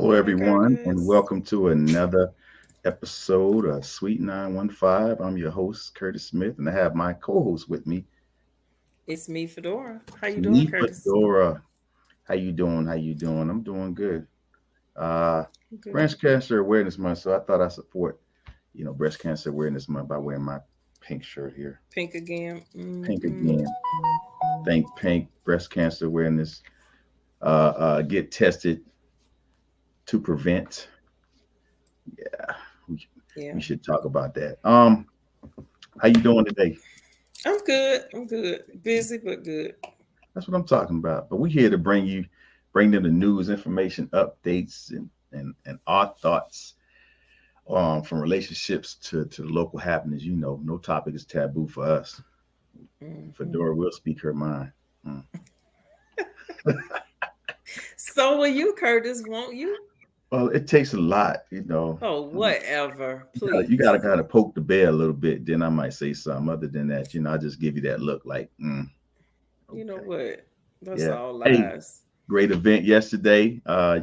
Hello, Hey, everyone, and Curtis. welcome to another episode of Sweet 915. I'm your host, Curtis Smith, and I have my co-host with me, It's me, Fedora. How you doing, me, Curtis? Fedora. How you doing? How you doing? I'm doing good. Uh, Good. Breast Cancer Awareness Month, so I thought I support, Breast Cancer Awareness Month by wearing my pink shirt here. Pink again. Pink Mm-hmm. again. Thank Pink. Breast Cancer Awareness. Get tested to prevent. Yeah, we, Yeah. we should talk about that. How you doing today? I'm good. I'm good. Busy, but good. That's what I'm talking about. But we're here to bring them the news, information, updates, and our thoughts from relationships to the local happenings. No topic is taboo for us. Hmm. Fedora will speak her mind. Mm. So will you, Curtis? Won't you? Well, it takes a lot. Oh, whatever. You gotta Please. kind of poke the bear a little bit. Then I might say something. Other than that, I just give you that look like, You know okay, what? That's yeah. all Hey, lies. great event yesterday.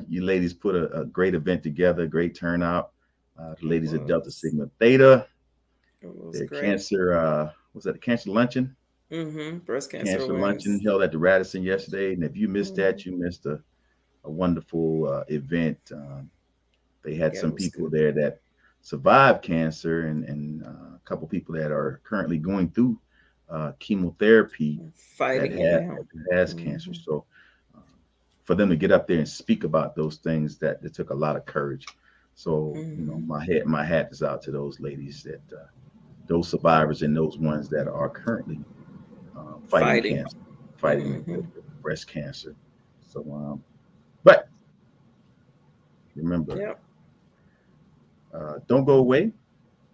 You ladies put a great event together. Great turnout. The It ladies at Delta was. Sigma Theta. It was Their great. cancer, was that a cancer luncheon? Breast cancer Cancer luncheon awareness. held at the Radisson yesterday. And if you missed Hmm. that, you missed a wonderful event. They had Yeah, it some was people good. there that survived cancer and a couple people that are currently going through chemotherapy that Fighting it now. has cancer. Hmm. So uh, for them to get up there and speak about those things, that took a lot of courage. So Hmm. my hat is out to those ladies, that those survivors and those ones that are currently fighting Fighting. cancer, fighting Hmm. the breast cancer. So, but remember, Yep. don't go away,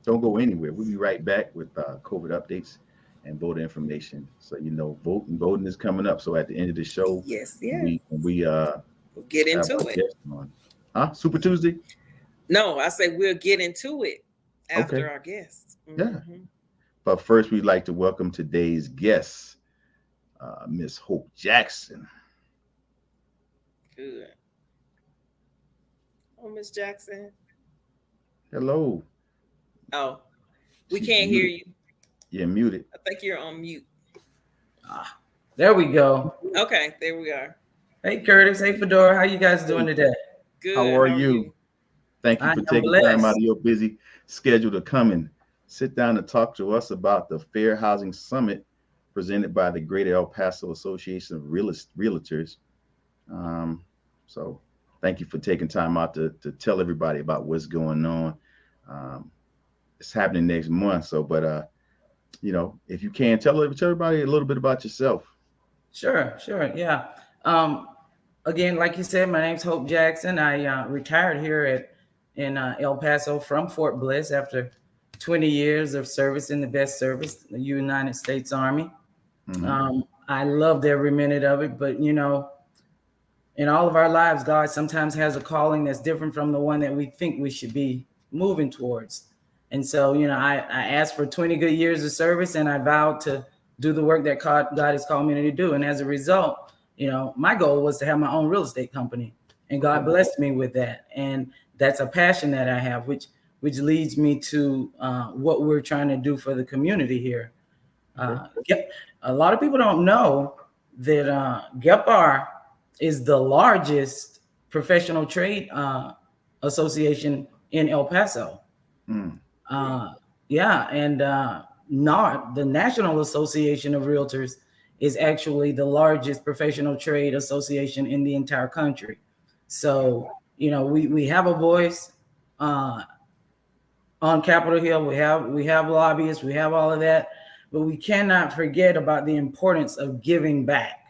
don't go anywhere. We'll be right back with COVID updates and voter information. So voting is coming up. So at the end of the show, Yes, when yes. we We'll get have into our it. guest on, Super Tuesday. No, I say we'll get into it Okay, after our guests. yeah. But first, we'd like to welcome today's guest, Miss Hope Jackson. Good. Oh, Miss Jackson. Hello. Oh, we She's can't hear muted. you. Yeah, muted. I think you're on mute. Ah, there we go. Okay, there we are. Hey Curtis, hey Fedora, how you guys doing Hey, today? how Good. are How are you? you? Thank you I for am taking time out blessed. of your busy schedule to come and sit down and talk to us about the Fair Housing Summit presented by the Greater El Paso Association of Realtors. Um, so, thank you for taking time out to tell everybody about what's going on. Um, it's happening next month. So, but if you can tell everybody a little bit about yourself. Sure, yeah. Um, Again, like you said, my name's Hope Jackson. I retired here in El Paso from Fort Bliss after 20 years of service in the best service, the United States Army. Hmm. I loved every minute of it, but in all of our lives, God sometimes has a calling that's different from the one that we think we should be moving towards. And so, I asked for 20 good years of service and I vowed to do the work that God has called me to do. And as a result, my goal was to have my own real estate company. And God Okay. blessed me with that. And that's a passion that I have, which leads me to what we're trying to do for the community here. Okay. A lot of people don't know that GEPAR is the largest professional trade association in El Paso. Mm. Uh, yeah, and NAR, the National Association of Realtors, is actually the largest professional trade association in the entire country. So, we have a voice uh, on Capitol Hill. We have lobbyists. We have all of that, but we cannot forget about the importance of giving back.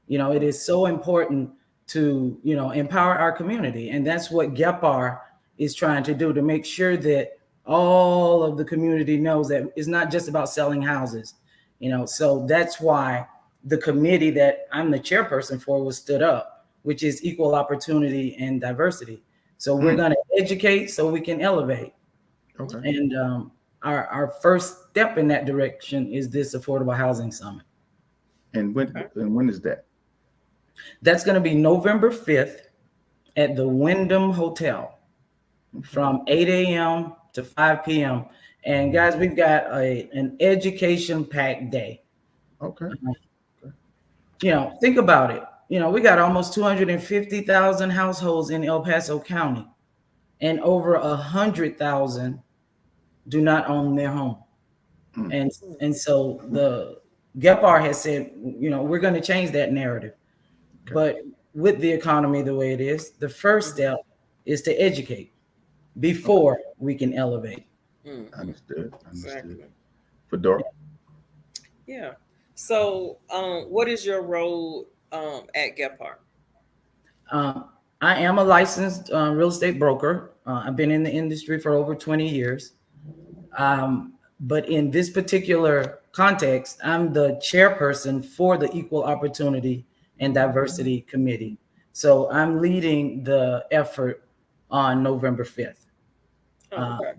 It is so important to empower our community, and that's what GEPAR is trying to do, to make sure that all of the community knows that it's not just about selling houses. So that's why the committee that I'm the chairperson for was stood up, which is equal opportunity and diversity. So we're Mm. going to educate so we can elevate. Okay. And our first step in that direction is this affordable housing summit. And when Okay. and when is that? That's going to be November 5th at the Wyndham Hotel from 8 a.m. to 5 p.m. And guys, we've got an education-packed day. Okay. Think about it. We got almost 250,000 households in El Paso County, and over 100,000 do not own their home. And so the GEPAR has said, we're going to change that narrative. Okay. But with the economy the way it is, the first step is to educate before we can elevate. Understood. Exactly. Fedora? Yeah. So, what is your role at GEPAR? I am a licensed real estate broker. I've been in the industry for over 20 years. But in this particular context, I'm the chairperson for the Equal Opportunity and Diversity Committee. So I'm leading the effort on November 5th. Okay.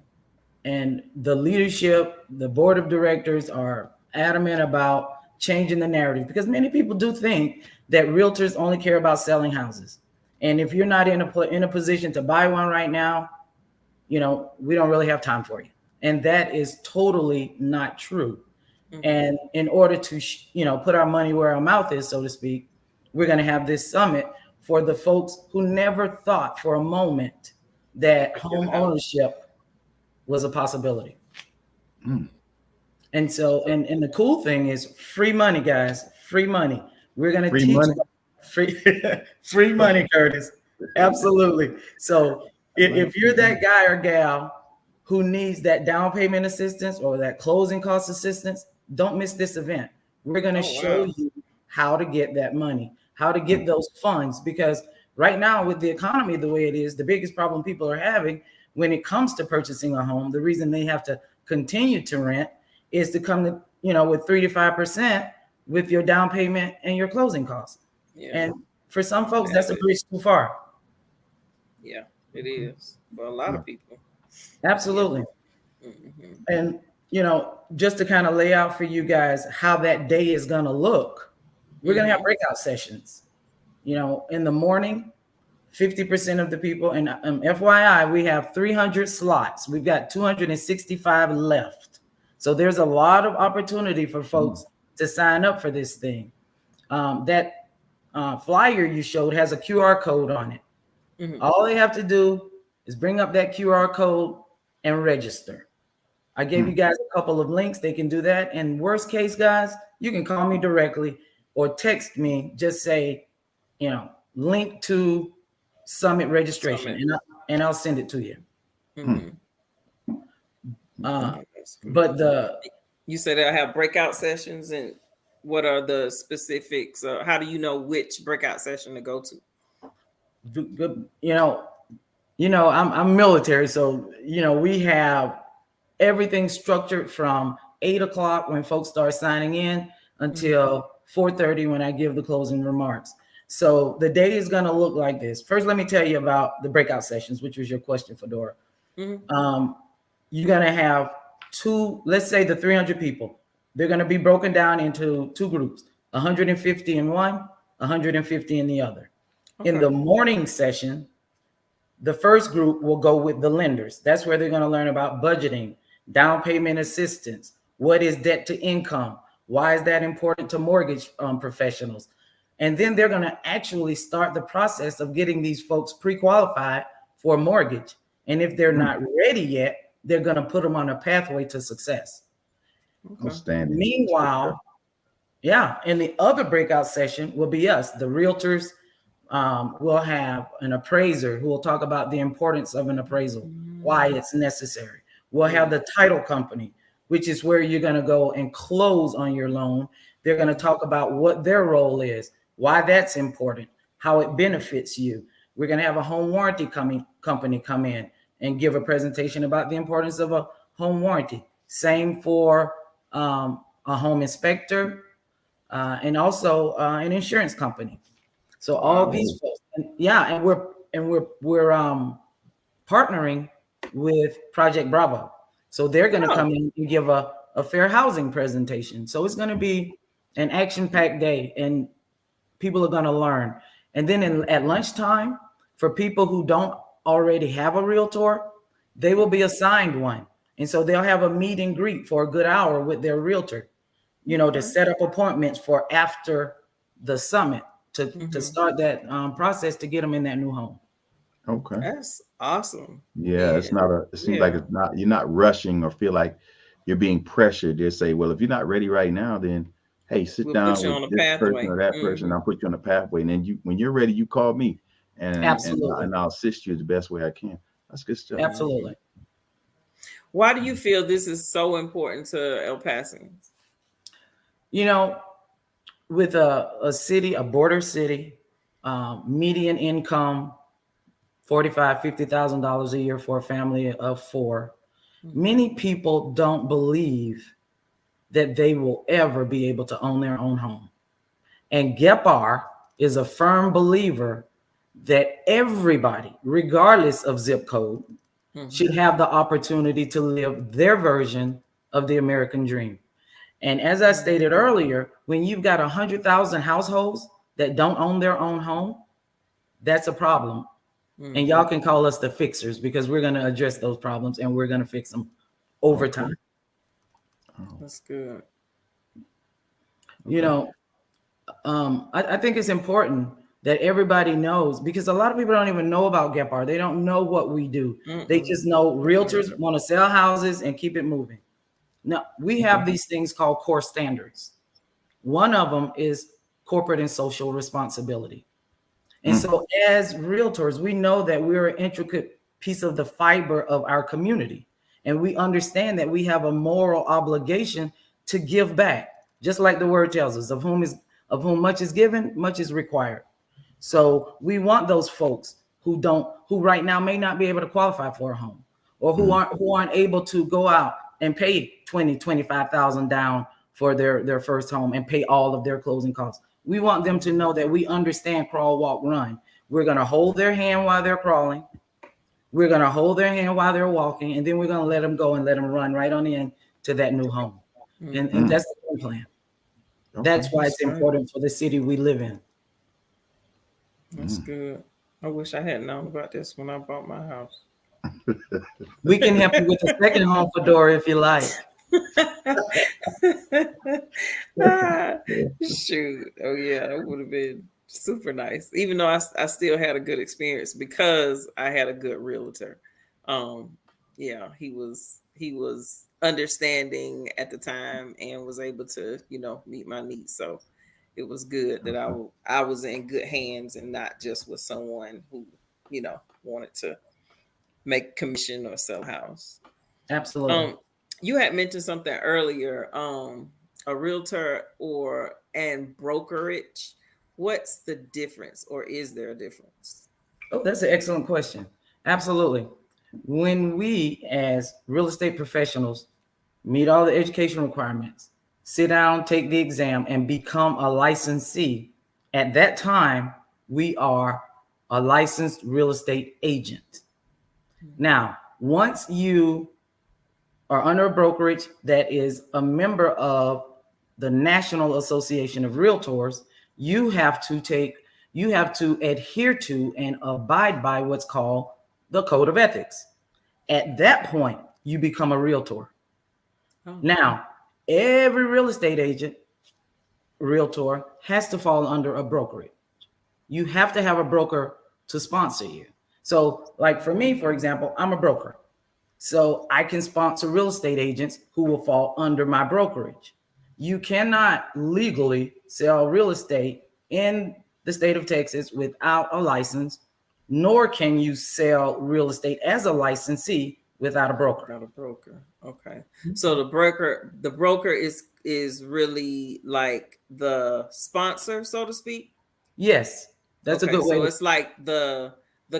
And the leadership, the board of directors are adamant about changing the narrative, because many people do think that realtors only care about selling houses. And if you're not in a position to buy one right now, we don't really have time for you. And that is totally not true. And in order to, put our money where our mouth is, so to speak, we're going to have this summit for the folks who never thought for a moment that home ownership was a possibility. And so, and the cool thing is free money, guys, free money. We're going to teach free money, Curtis. Absolutely. So if you're that guy or gal who needs that down payment assistance or that closing cost assistance, don't miss this event. We're going to show you how to get that money, how to get those funds, because right now with the economy the way it is, the biggest problem people are having when it comes to purchasing a home, the reason they have to continue to rent is to come to, with 3 to 5% with your down payment and your closing costs. Yeah. And for some folks, that's a bridge too far. Yeah, it is for a lot of people. Absolutely. And, just to kind of lay out for you guys how that day is going to look, we're going to have breakout sessions. In the morning, 50% of the people, and FYI, we have 300 slots. We've got 265 left. So there's a lot of opportunity for folks to sign up for this thing. That flyer you showed has a QR code on it. All they have to do is bring up that QR code and register. I gave you guys a couple of links. They can do that. And worst case, guys, you can call me directly or text me. Just say, link to summit registration, and I'll send it to you. But you said I have breakout sessions, and what are the specifics? How do you know which breakout session to go to? Good. I'm military, so we have everything structured from 8 o'clock when folks start signing in until 4:30 when I give the closing remarks. So the day is going to look like this. First, let me tell you about the breakout sessions, which was your question, Fedora. You're going to have let's say the 300 people. They're going to be broken down into two groups, 150 in one, 150 in the other. Okay. In the morning session, the first group will go with the lenders. That's where they're going to learn about budgeting, down payment assistance, what is debt to income, why is that important to mortgage professionals. And then they're going to actually start the process of getting these folks pre-qualified for a mortgage. And if they're not ready yet, they're going to put them on a pathway to success. Outstanding. Meanwhile, in the other breakout session will be us, the realtors. We'll have an appraiser who will talk about the importance of an appraisal, why it's necessary. We'll have the title company, which is where you're going to go and close on your loan. They're going to talk about what their role is, why that's important, how it benefits you. We're going to have a home warranty company come in and give a presentation about the importance of a home warranty. Same for a home inspector and also an insurance company. So all these folks, and we're partnering with Project Bravo. So they're going to come in and give a fair housing presentation. So it's going to be an action-packed day, and people are going to learn. And then at lunchtime, For people who don't already have a realtor, they will be assigned one. And so they'll have a meet and greet for a good hour with their realtor, to set up appointments for after the summit to start that process to get them in that new home. Okay. That's awesome. Yeah, it's Man. not a. It seems like Yeah. it's not. You're not rushing or feel like you're being pressured. They say, well, if you're not ready right now, then hey, sit We'll put down you with on a this person pathway. or that person. I'll put you on the pathway, and then when you're ready, you call me, Absolutely. and I'll assist you the best way I can. That's good stuff. Absolutely. Why do you feel this is so important to El Pasans? With a city, a border city, median income, $45,000-$50,000 a year for a family of four. Many people don't believe that they will ever be able to own their own home. And Gepar is a firm believer that everybody, regardless of zip code, should have the opportunity to live their version of the American dream. And as I stated earlier, when you've got 100,000 households that don't own their own home, that's a problem. And y'all can call us the fixers, because we're going to address those problems and we're going to fix them over time. That's good. I think it's important that everybody knows, because a lot of people don't even know about Gepar. They don't know what we do. They just know realtors want to sell houses and keep it moving. Now, we have these things called core standards. One of them is corporate and social responsibility. And so as realtors, we know that we're an intricate piece of the fiber of our community. And we understand that we have a moral obligation to give back, just like the word tells us, of whom much is given, much is required. So we want those folks who right now may not be able to qualify for a home, or who aren't able to go out and pay $25,000 down for their first home and pay all of their closing costs. We want them to know that we understand crawl, walk, run. We're going to hold their hand while they're crawling. We're going to hold their hand while they're walking, and then we're going to let them go and let them run right on in to that new home. And that's the plan. That's why it's important for the city we live in. That's good. I wish I had known about this when I bought my house. We can help you with a second home, Fedora, if you like. Shoot. Oh yeah, that would have been super nice. Even though I still had a good experience because I had a good realtor. Yeah, he was understanding at the time and was able to, meet my needs. So it was good that I was in good hands and not just with someone who, wanted to make commission or sell a house. Absolutely. You had mentioned something earlier, a realtor and brokerage. What's the difference, or is there a difference? Oh, that's an excellent question. Absolutely. When we as real estate professionals meet all the education requirements, sit down, take the exam, and become a licensee, at that time, we are a licensed real estate agent. Now, once you are under a brokerage that is a member of the National Association of Realtors, you have to adhere to and abide by what's called the Code of Ethics. At that point, you become a realtor. Now, every real estate agent, realtor, has to fall under a brokerage. You have to have a broker to sponsor you. So, like for me, for example, I'm a broker. So I can sponsor real estate agents who will fall under my brokerage. You cannot legally sell real estate in the state of Texas without a license, nor can you sell real estate as a licensee without a broker. Without a broker. Okay. So the broker is really like the sponsor, so to speak. Yes, that's a good way. So it's like the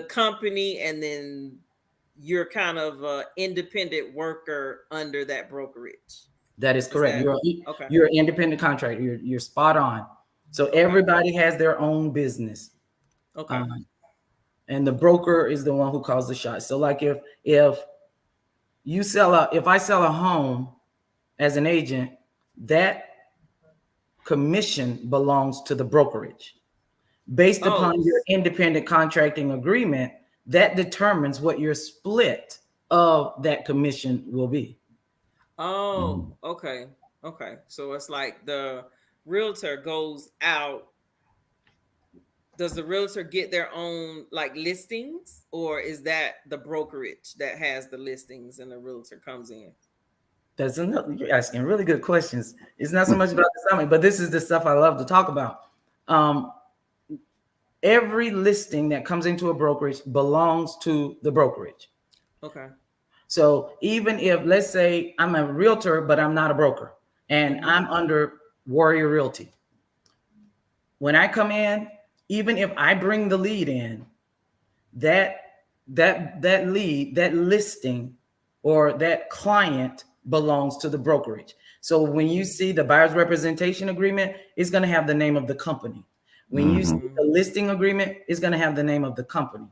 company, and then you're kind of an independent worker under that brokerage. That is correct. You're an independent contractor. You're spot on. So everybody has their own business. Okay. And the broker is the one who calls the shots. So like if I sell a home as an agent, that commission belongs to the brokerage. Based Oh, upon your independent contracting agreement, that determines what your split of that commission will be. oh, okay, okay. So it's like the realtor goes out. Does the realtor get their own like listings, or is that the brokerage that has the listings and the realtor comes in? That's another, you're asking really good questions. It's not so much about the summit, but this is the stuff I love to talk about. Um, every listing that comes into a brokerage belongs to the brokerage. Okay. So even if, let's say, I'm a realtor, but I'm not a broker, and Mm-hmm. I'm under Warrior Realty, when I come in, even if I bring the lead in, that lead, that listing, or that client belongs to the brokerage. So when you see the buyer's representation agreement, it's going to have the name of the company. When you see Mm-hmm. the listing agreement, it's going to have the name of the company.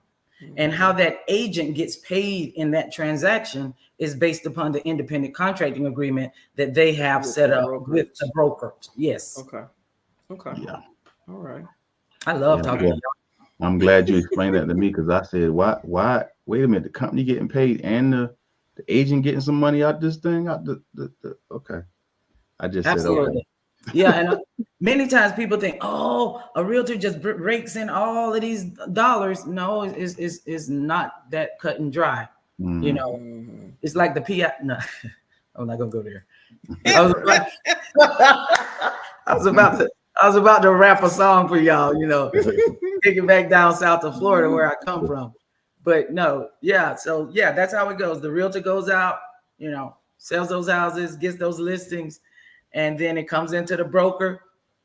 And Mm-hmm. how that agent gets paid in that transaction is based upon the independent contracting agreement that they have With set the up with the brokerage. broker. Yes. Okay. Okay. Yeah. All right. I Yeah. love I'm talking to glad, I'm glad you explained that to me because I said, why, wait a minute, the company getting paid and the agent getting some money out this thing? Out okay. I just said, Yeah. okay. Absolutely. Yeah, and many times people think, "Oh, a realtor just rakes in all of these dollars." No, it's not that cut and dry. You Mm-hmm. know, Mm-hmm. it's like the PI. No, I'm not gonna go there. I was about, I was about to, I was about to rap a song for y'all. You know, take it back down south of Florida where I come from. But no, yeah. So yeah, that's how it goes. The realtor goes out, sells those houses, gets those listings, and then it comes into the broker,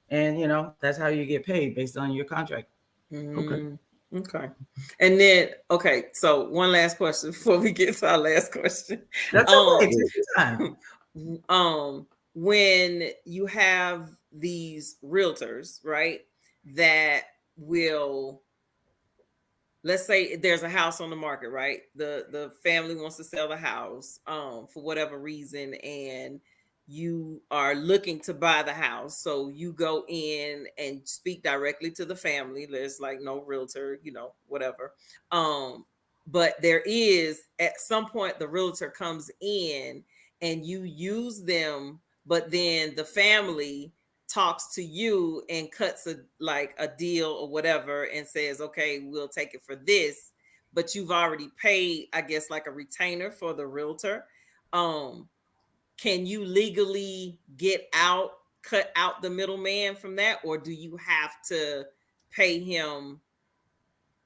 and that's how you get paid based on your contract. Okay. Mm, okay. And then, okay, so one last question before we get to our last question. That's okay. Um, Take your time. when you have these realtors, right, that will, let's say there's a house on the market, right? The family wants to sell the house for whatever reason, and you are looking to buy the house. So you go in and speak directly to the family. There's like no realtor, whatever. But there is, at some point, the realtor comes in and you use them, but then the family talks to you and cuts a deal or whatever and says, okay, we'll take it for this, but you've already paid, I guess, like a retainer for the realtor. um can you legally cut out the middleman from that, or do you have to pay him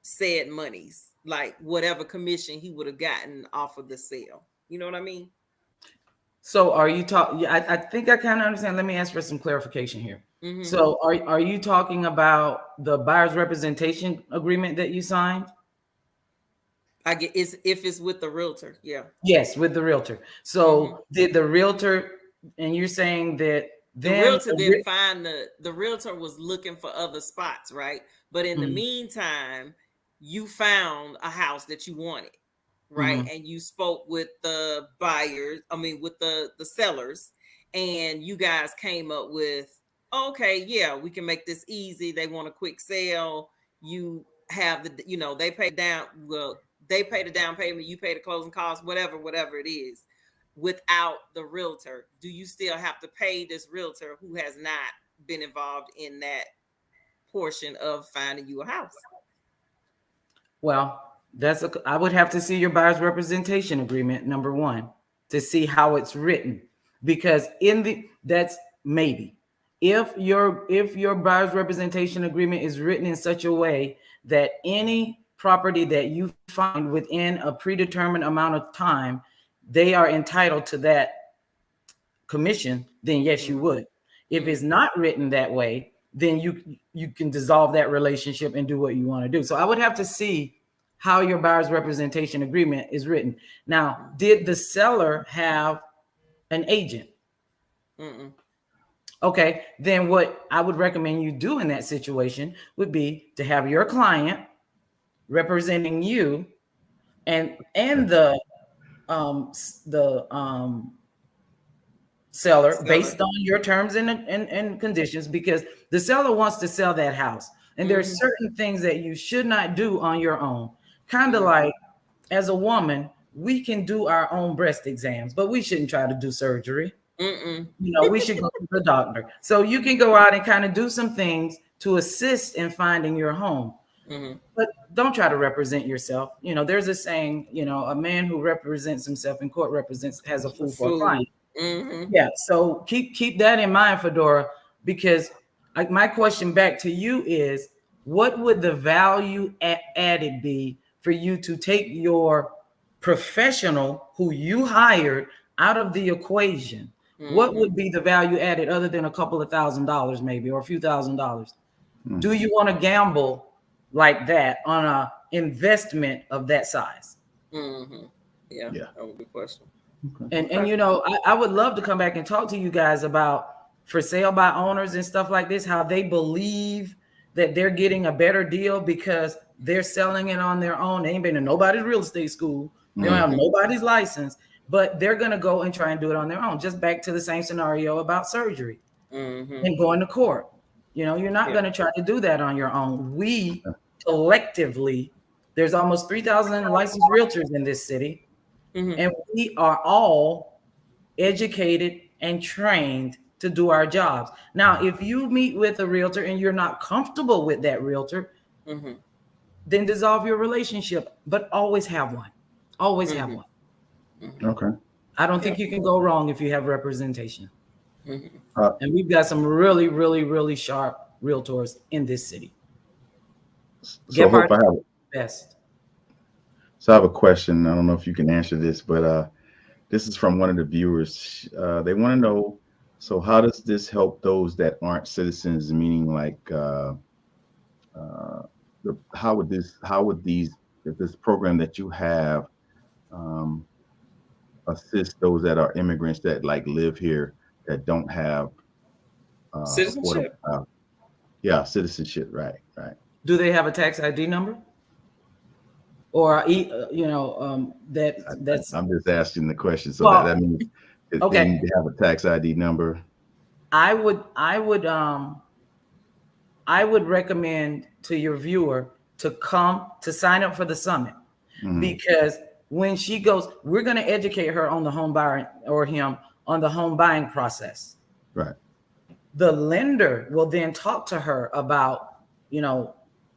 said monies, like whatever commission he would have gotten off of the sale? You know what I mean? So are you talking? Yeah, I think I kind of understand. Let me ask for some clarification here. Mm-hmm. So are you talking about the buyer's representation agreement that you signed? I get it's if it's with the realtor. Yeah. Yes, with the realtor. Mm-hmm. So did the realtor, and you're saying that The then realtor didn't find the realtor was looking for other spots, right? But in the Mhm, meantime, you found a house that you wanted, right? mhm. And you spoke with the buyers, I mean with the sellers, and you guys came up with, okay, yeah, we can make this easy. They want a quick sale. You have they pay down, well, they pay the down payment, you pay the closing costs, whatever it is. Without the realtor, do you still have to pay this realtor who has not been involved in that portion of finding you a house? Well, I would have to see your buyer's representation agreement, number one, to see how it's written. Because that's maybe. If your buyer's representation agreement is written in such a way that any property that you find within a predetermined amount of time, they are entitled to that commission, then yes, you Mm, would. If it's not written that way, then you can dissolve that relationship and do what you want to do. So I would have to see how your buyer's representation agreement is written. Now, mm, did the seller have an agent? mm, Okay, then what I would recommend you do in that situation would be to have your client representing you, and the seller seller. based on your terms and conditions, because the seller wants to sell that house. And there's certain things that you should not do on your own. Kind of like, as a woman, we can do our own breast exams, but we shouldn't try to do surgery. We should go to the doctor. So you can go out and kind of do some things to assist in finding your home. But don't try to represent yourself. There's a saying, a man who represents himself in court has a fool for a client. Yeah. So keep that in mind, Fedora, because my question back to you is, what would the value added be for you to take your professional who you hired out of the equation? What would be the value added other than a couple of $1,000 maybe, or a few $1,000s? Do you want to gamble like that on a investment of that size? Yeah, that would be a question. And I would love to come back and talk to you guys about for sale by owners and stuff like this, how they believe that they're getting a better deal because they're selling it on their own. They ain't been to nobody's real estate school. They don't have nobody's license, but they're going to go and try and do it on their own. Just back to the same scenario about surgery and going to court. You're not going to try to do that on your own. We collectively, there's almost 3,000 licensed realtors in this city, and we are all educated and trained to do our jobs. Now, if you meet with a realtor and you're not comfortable with that realtor, then dissolve your relationship, but always have one. Always have one. Okay. I don't think you can go wrong if you have representation. And we've got some really, really, really sharp realtors in this city. So hope I have best. So I have a question. I don't know if you can answer this, but this is from one of the viewers. They want to know, so how does this help those that aren't citizens? Meaning, like, how would this program that you have assist those that are immigrants that live here that don't have citizenship? Citizenship, right. Do they have a tax ID number? Or that's. I'm just asking the question. So that means they need to have a tax ID number. I would recommend to your viewer to come to sign up for the summit, because when she goes, we're going to educate her on the home buyer or him on the home buying process. Right. The lender will then talk to her about,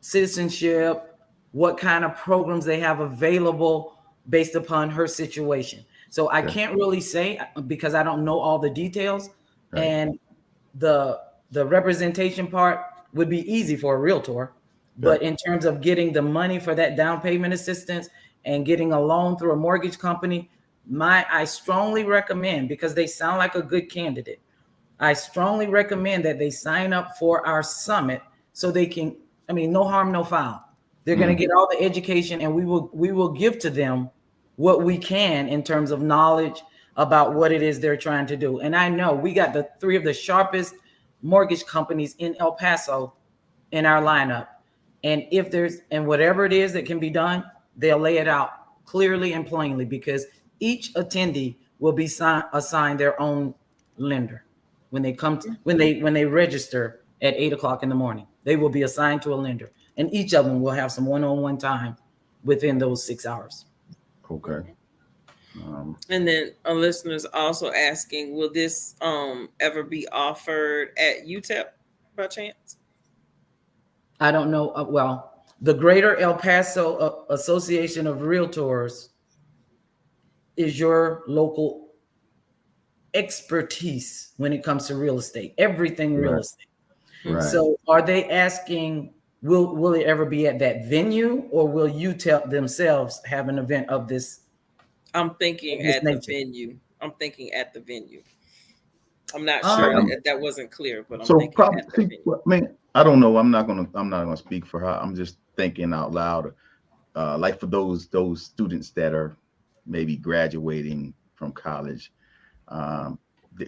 citizenship, what kind of programs they have available based upon her situation. So I can't really say because I don't know all the details. Right. And the representation part would be easy for a realtor. But in terms of getting the money for that down payment assistance and getting a loan through a mortgage company, I strongly recommend, because they sound like a good candidate, I strongly recommend that they sign up for our summit so they can, no harm, no foul. They're going to get all the education, and we will give to them what we can in terms of knowledge about what it is they're trying to do. And I know we got the 3 of the sharpest mortgage companies in El Paso in our lineup. And whatever it is that can be done, they'll lay it out clearly and plainly, because each attendee will be assigned their own lender. When they come when they register at 8:00 in the morning, they will be assigned to a lender, and each of them will have some one-on-one time within those 6 hours. Okay. And then a listener's also asking, will this ever be offered at UTEP by chance? I don't know. Well, the Greater El Paso Association of Realtors is your local expertise when it comes to real estate, everything real estate. Right. So are they asking, will it ever be at that venue, or will UTEP themselves have an event of this? I'm thinking at the venue. I'm not sure that wasn't clear, but I'm thinking probably, at the venue. I don't know. I'm not gonna speak for her. I'm just thinking out loud. Like for those students that are maybe graduating from college,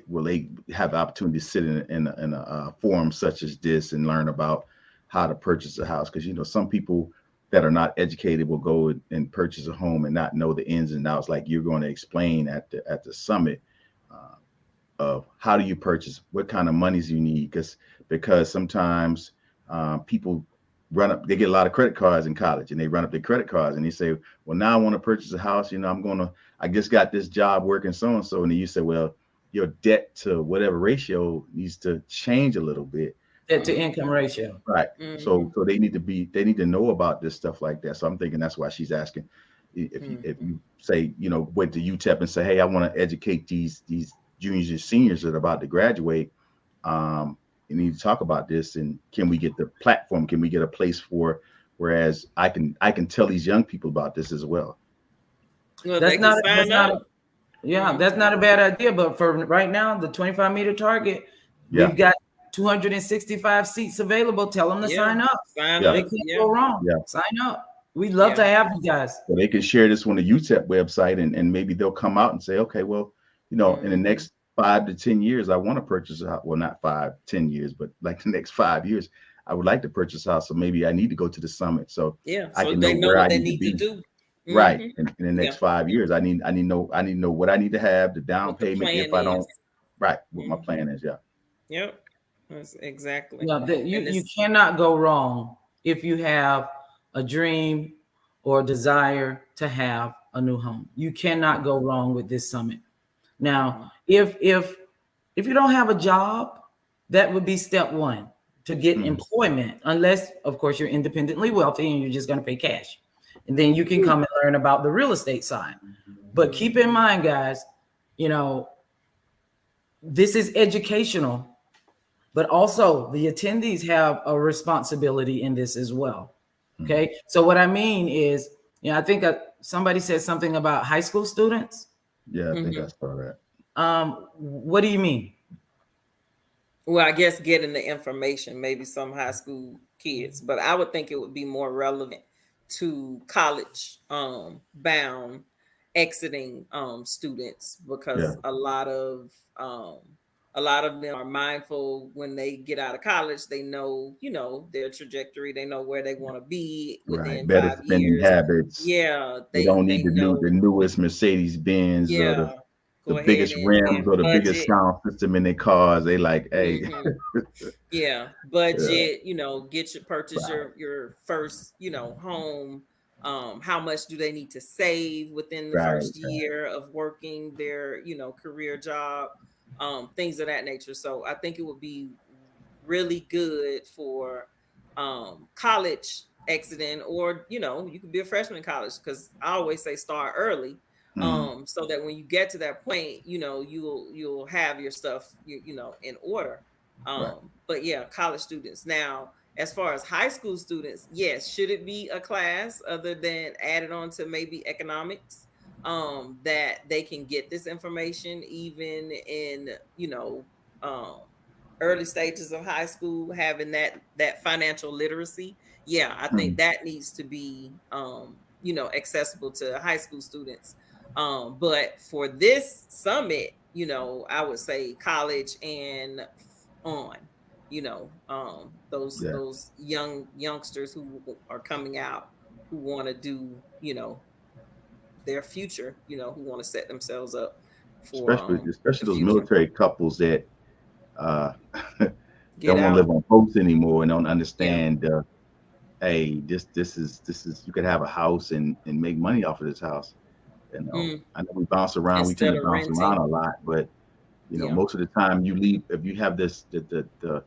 will they have the opportunity to sit in a forum such as this and learn about how to purchase a house? Because some people that are not educated will go and purchase a home and not know the ins and outs, like you're going to explain at the summit, of how do you purchase, what kind of monies you need, because sometimes people run up, they get a lot of credit cards in college, and they run up their credit cards, and they say, well, now I want to purchase a house. I just got this job working so and so. And then you say, well, your debt to whatever ratio needs to change a little bit. Debt to income ratio. Right. Mm-hmm. So they need to know about this stuff like that. So I'm thinking that's why she's asking if you say, went to UTEP and say, hey, I want to educate these juniors and seniors that are about to graduate. You need to talk about this, and can we get the platform? Can we get a place for, whereas I can tell these young people about this as well. Well, that's not a bad idea. But for right now, the 25-meter target, we've got 265 seats available. Tell them to sign up. They can't go wrong. Sign up. We'd love to have you guys. So they can share this on the UTEP website, and maybe they'll come out and say, okay, well, in the next 5 to 10 years, I want to purchase a house. Well, not 5-10 years, but like the next 5 years, I would like to purchase a house. So maybe I need to go to the summit. So I can know where I need to be. Right. In the next 5 years, I need to know what I need to have, the down payment if I don't. Right. What my plan is. Yeah. Yep. That's exactly. Yeah, you cannot go wrong if you have a dream or desire to have a new home. You cannot go wrong with this summit. Now, if you don't have a job, that would be step one to get employment, unless, of course, you're independently wealthy and you're just going to pay cash. And then you can come and learn about the real estate side. But keep in mind, guys, this is educational, but also the attendees have a responsibility in this as well. Okay. So what I mean is, I think somebody said something about high school students. Yeah, I think I saw that. What do you mean? Well, I guess getting the information, maybe some high school kids, but I would think it would be more relevant to college bound exiting students, because a lot of them are mindful when they get out of college. They know, their trajectory. They know where they want to be within better 5 spending years. habits. Yeah, they don't need the newest Mercedes Benz or the biggest rims or the biggest sound system in their cars. They like, hey, budget. Get your purchase your first home. How much do they need to save within the first year of working their career job? Things of that nature. So I think it would be really good for college exiting, or you could be a freshman in college, because I always say start early, so that when you get to that point, you'll have your stuff in order. But college students. Now, as far as high school students, yes, should it be a class other than added on to maybe economics? That they can get this information even in early stages of high school, having that financial literacy. I think that needs to be accessible to high school students. But for this summit, I would say college and on, those youngsters who are coming out, who want to do their future, who want to set themselves up for especially those military couples that don't want to live on boats anymore and don't understand hey, this is you could have a house and make money off of this house. I know we bounce around, we tend to bounce around a lot, but most of the time you leave, if you have this the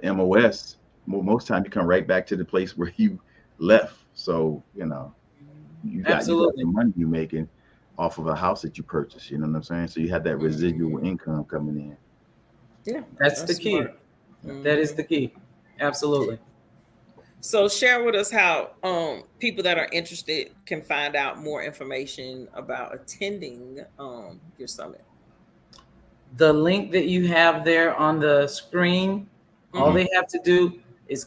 MOS, most time you come right back to the place where you left. So you got the money you're making off of a house that you purchased. You know what I'm saying? So you have that residual income coming in. Yeah, that's the key. That is the key. Absolutely. So share with us how people that are interested can find out more information about attending your summit. The link that you have there on the screen, all they have to do is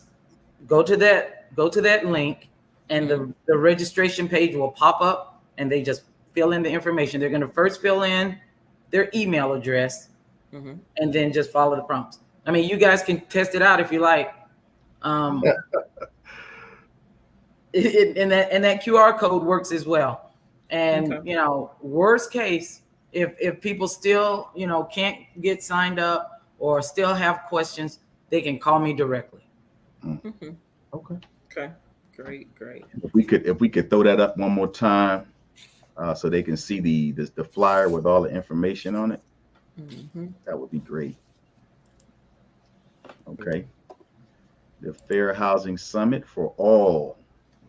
go to that link, and the registration page will pop up, and they just fill in the information. They're going to first fill in their email address, and then just follow the prompts. I mean, you guys can test it out if you like. And that QR code works as well. And worst case, if people still can't get signed up or still have questions, they can call me directly. Okay. Okay. Great. Great. If we could throw that up one more time, so they can see the flyer with all the information on it, Mm-hmm. that would be great. Okay. The Fair Housing Summit for all.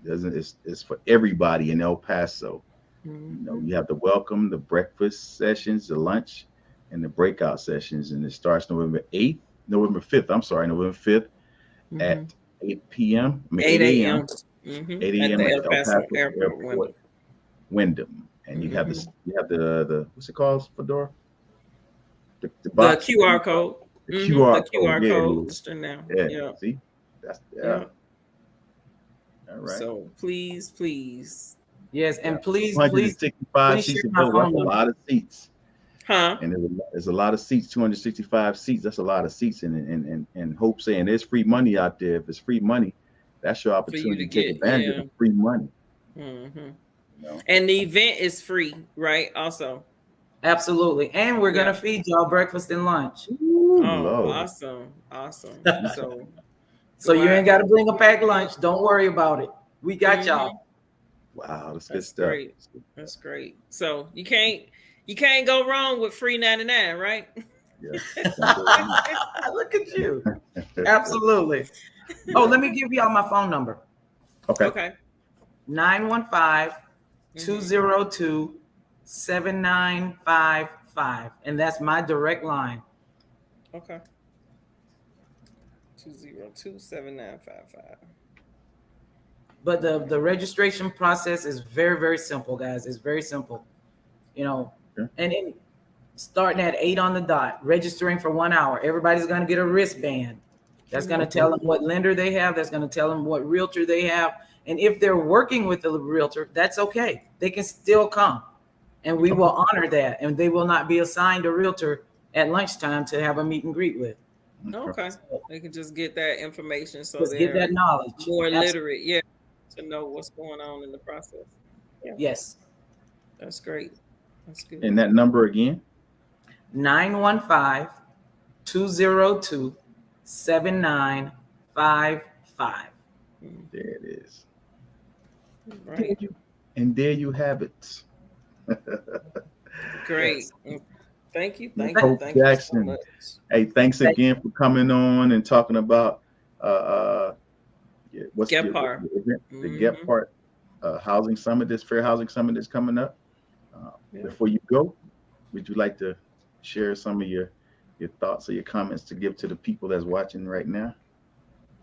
Doesn't it's for everybody in El Paso. Mm-hmm. You have the welcome, the breakfast sessions, the lunch, and the breakout sessions, and it starts November 5th. I'm sorry, November 5th Mm-hmm. at 8 p.m. I mean 8 8 a.m. a.m. Mm-hmm. 8 At a.m. the at El the El Paso Paso Airport Airport, window. Wyndham, and Mm-hmm. you have the what's it called, Fedora? The The box, QR code. the Mm-hmm. The QR code. QR There it code is. register now. Yeah, Yeah. see, that's yeah. Yeah. All right. So please, please. Yes, Yeah, and please, please, 265 please share seats my available. That's phone a number. lot of seats, Huh? and there's a lot of seats. 265 seats. That's a lot of seats, and Hope saying there's free money out there. If it's free money, that's your For you to opportunity to take get, advantage of yeah. the free money. Mm-hmm. You know. And the event is free, right? Also. Absolutely. And we're Yeah. gonna feed y'all breakfast and lunch. Ooh, Oh, Lord. awesome. Awesome. So So go you out ain't gotta and bring a packed yeah. lunch. Don't worry about it. We got Mm-hmm. y'all. Wow, that's good That's stuff. great. That's great. So you can't go wrong with free 99, right? Yes, can't go wrong. Look at you. Absolutely. Oh, let me give y'all my phone number. Okay. Okay. 915 Mm-hmm. 202 7955. And that's my direct line. Okay. 202-7955. But the registration process is very, very simple, guys. It's very simple. You know, Okay. and starting at 8 on the dot, registering for 1 hour. Everybody's going to get a wristband. That's going to Mm-hmm. tell them what lender they have. That's going to tell them what realtor they have. And if they're working with the realtor, that's okay. They can still come, and we Okay. will honor that. And they will not be assigned a realtor at lunchtime to have a meet and greet with. Okay. Okay. So They can just get that information so just get they're that knowledge. more Absolutely. literate, yeah, to know what's going on in the process. Yeah, Yes. that's great. That's good. And that number again? 915 202 7955. Mm, There it is. There right. you and there you have it. Great. Yes. Thank you. Miss Thank you. Hope Thank you so Jackson. much. Hey, thanks Thank again for coming on and talking about what's Gepar. the event, the Mm-hmm. Gepard Housing Summit, this Fair Housing Summit that's coming up. Uh, Yeah. Before you go, would you like to share some of your thoughts or your comments to give to the people that's watching right now?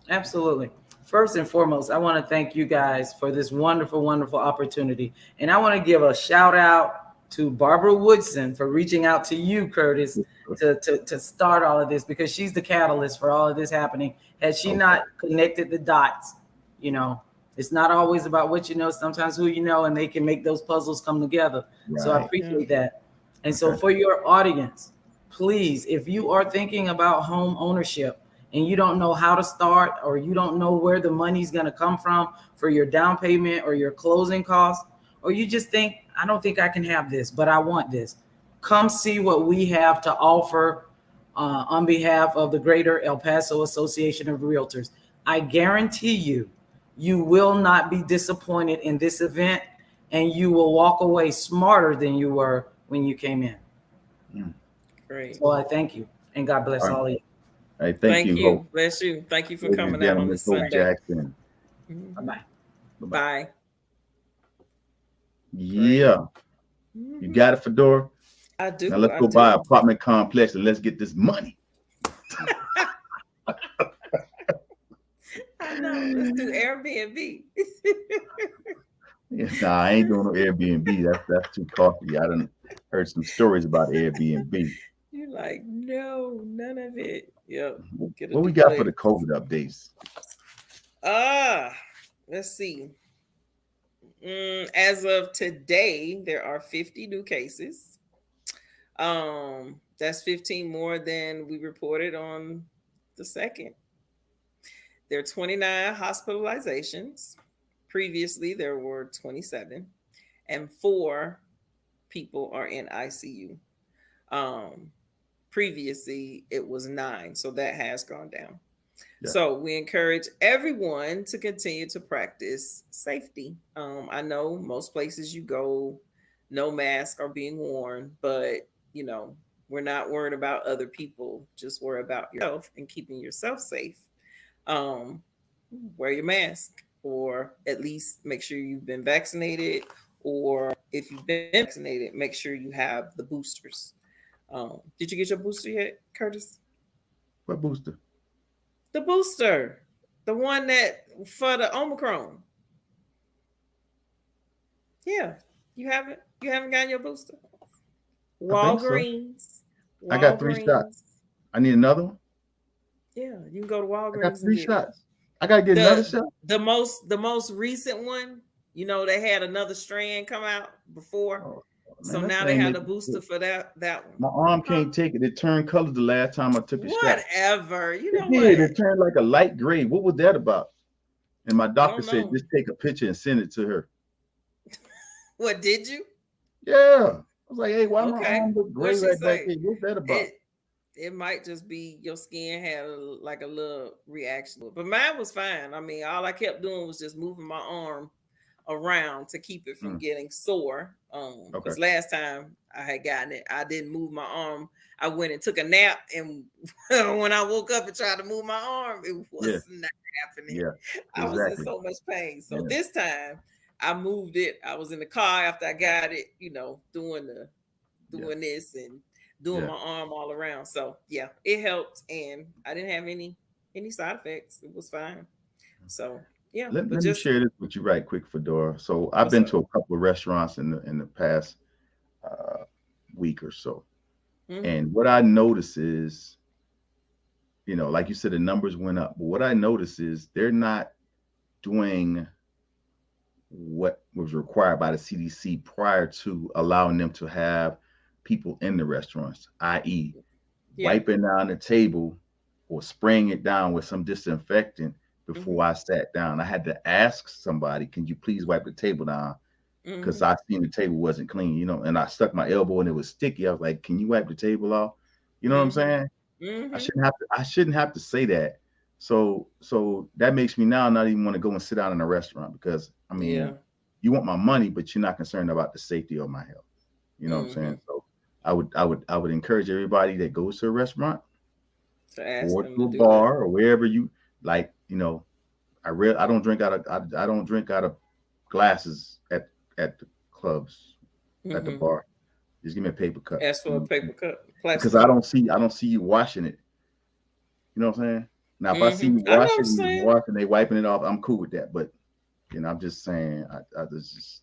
Absolutely. First and foremost, I want to thank you guys for this wonderful, wonderful opportunity. And I want to give a shout out to Barbara Woodson for reaching out to you, Curtis, to start all of this, because she's the catalyst for all of this happening. Had she Okay. not connected the dots, you know, it's not always about what you know, sometimes who you know, and they can make those puzzles come together. So I Right. Yeah. appreciate that. And so Okay. for your audience, please, if you are thinking about home ownership, and you don't know how to start, or you don't know where the money's going to come from for your down payment or your closing costs, or you just think, I don't think I can have this, but I want this, come see what we have to offer on behalf of the Greater El Paso Association of Realtors. I guarantee you, you will not be disappointed in this event, and you will walk away smarter than you were when you came in. Mm. Great. So I thank you, and God bless All right. all of you. Hey, thank Thank you, Hope. you. Bless you. Thank you for Ladies and coming out on gentlemen, this Hope Sunday. Jackson. Bye Mhm. bye. Bye bye. Bye. Great. Yeah, you Mhm. got it, Fedora. I Now do. let's I go buy an do. apartment complex and let's get this money. I know. Let's do Airbnb. Yeah, nah, I ain't doing no Airbnb. That's too costly. I done heard some stories about Airbnb. You're like, no, none of it. Yep. Get a What we got for duplex. the COVID updates? Ah, let's see. As of today, there are 50 new cases. That's 15 more than we reported on the second. There are 29 hospitalizations. Previously, there were 27, and 4 people are in ICU. Um, Previously, it was 9, so that has gone down. Yeah. So we encourage everyone to continue to practice safety. I know most places you go, no mask are being worn, but you know, we're not worried about other people. Just worry about yourself and keeping yourself safe. Um, wear your mask, or at least make sure you've been vaccinated, or if you've been vaccinated, make sure you have the boosters. Did you get your booster yet, Curtis? What booster? The booster, the one that for the Omicron. Yeah, you haven't gotten your booster. I think so. Walgreens, I got 3 shots. Walgreens. I need another one. Yeah, you can go to I got Walgreens and three get it. shots. I gotta get another The shot. the most recent one, they had another strand come out before, Oh man, so that now they thing have made the me booster sick. for that one. My arm Huh? can't take it. It turned color the last time I took a shot. Whatever. You It know did. what? It turned like a light gray. What was that about? And my I doctor don't said, know. just take a picture and send it to her. What did you? Yeah. I was like, hey, why my Okay. arm look What gray she right back say? here? What's that about? It it might just be your skin had like a little reaction, but mine was fine. I mean, all I kept doing was just moving my arm around to keep it from Mm, getting sore. okay. Because last time I had gotten it, I didn't move my arm. I went and took a nap, and when I woke up and tried to move my arm, it was Yeah. not happening. Yeah. I was in Exactly. so much pain. So Yeah. this time I moved it. I was in the car after I got it, Yeah. doing this and doing Yeah. my arm all around. So yeah, it helped, and I didn't have any side effects. It was fine. So yeah, but Let me just share this with you right quick, Fedora. So I've what's been up? to a couple of restaurants in the past uh, week or so. Mm-hmm. And what I notice is, like you said, the numbers went up. But what I notice is they're not doing what was required by the CDC prior to allowing them to have people in the restaurants, i.e., Yeah. wiping down the table or spraying it down with some disinfectant Mm-hmm. before I sat down. I had to ask somebody, can you please wipe the table down? Because Mm-hmm. I seen the table wasn't clean, and I stuck my elbow and it was sticky. I was like, can you wipe the table off? You know what I'm Mm-hmm. saying? I Mm-hmm. shouldn't have to say that. So that makes me now not even want to go and sit down in a restaurant because I Yeah. mean, you want my money, but you're not concerned about the safety of my health. You know what I'm Mm-hmm. saying? So I would encourage everybody that goes to a restaurant To ask or them to to a do that. bar or wherever you like, I don't drink out of I don't drink out of glasses at the clubs, at the Mm-hmm. bar. Just give me a paper cup. Ask You for a know, paper cup, because plastic I cup. don't see you washing it. You know what I'm saying? Now, if I see Mm-hmm. you I know wash what it and you you're saying. wash and they wiping it off, I'm cool with that. But I'm just saying, I just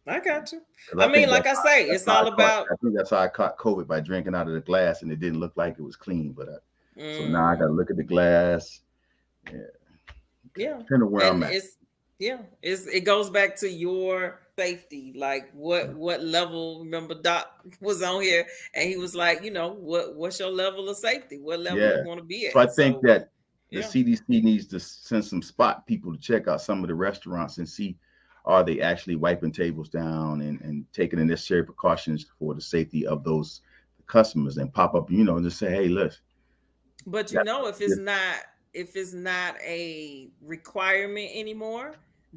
I got you. because I I mean, think like I say, that's it's how I all caught. about. I think that's how I caught COVID by drinking out of the glass and it didn't look like it was clean. But so now I got to Mm, look at the glass. Yeah, yeah, depending on where and I'm at. it goes back to your safety. Like what level? Remember, Doc was on here, and he was like, what's your level of safety? What level Yeah. you want to be So I at? think So that the yeah. CDC needs to send some spot people to check out some of the restaurants and see are they actually wiping tables down and taking the necessary precautions for the safety of those customers and pop up, and just say, hey, look, But yeah, if it's not a requirement anymore,